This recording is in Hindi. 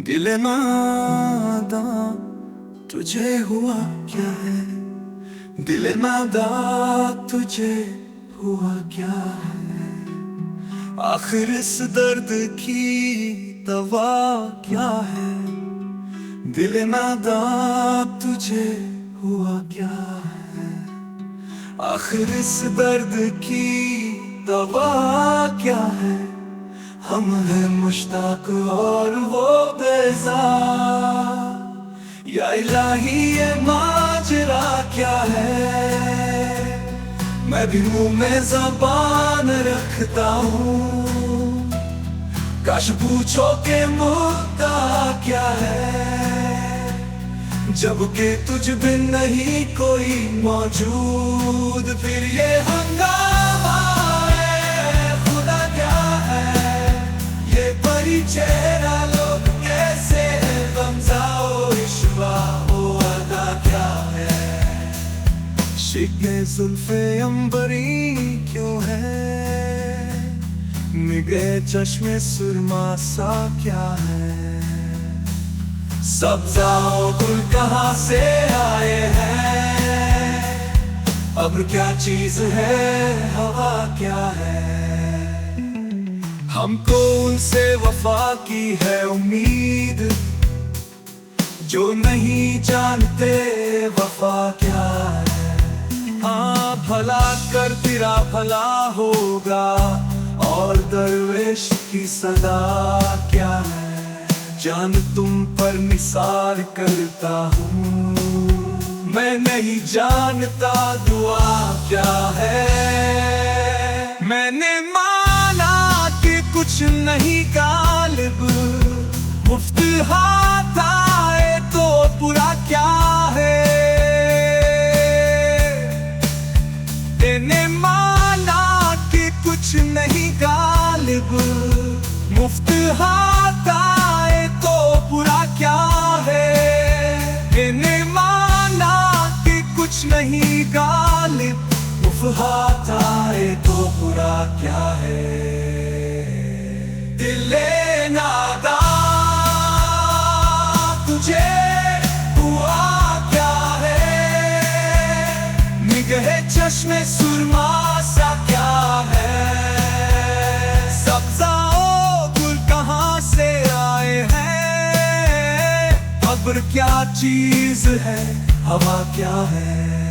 दिल नादा तुझे हुआ क्या है। दिल नादा तुझे हुआ क्या है। आखिर इस दर्द की दवा क्या है। दिल नादा तुझे हुआ क्या है। आखिर इस दर्द की दवा क्या है। हम हैं मुश्ताक और वो बेज़ार। या इलाही ये माजरा क्या है। मैं भी मुंह में ज़बान रखता हूँ। काश पूछो के मुद्दा क्या है। जब के तुझ बिन नहीं कोई मौजूद। फिर ये हंगामा है खुदा क्या है। ये परिचेहरा लोग कैसे है। गमज़ाओ इश्वा ओ अदा क्या है। शिकने जुल्फ़े अंबरी क्यों है। निगाहे चश्मे सुरमा सा क्या है। सब्ज़ाओ गुल कहाँ से आए हैं। अब क्या चीज है हवा क्या है। हमको उनसे वफा की है उम्मीद। जो नहीं जानते वफा क्या है। हाँ भला कर तेरा भला होगा। और दरवेश की सदा क्या है। जान तुम पर निसार करता हूँ। मैं नहीं जानता दुआ क्या है। मैंने माना कि कुछ नहीं गालिब। मुफ्त हाथ आए तो बुरा क्या है। मैंने माना कि कुछ नहीं गालिब। मुफ्त हाथ आए तो बुरा क्या है। मैंने माना कि कुछ नहीं गालिब। मुफ्त हाथ आए तो बुरा क्या है। दिले नादा तुझे हुआ क्या है। निगाहे चश्मे सुरमा सा क्या है। सब्ज़ाओ गुल कहाँ से आए हैं। खबर क्या चीज है हवा क्या है।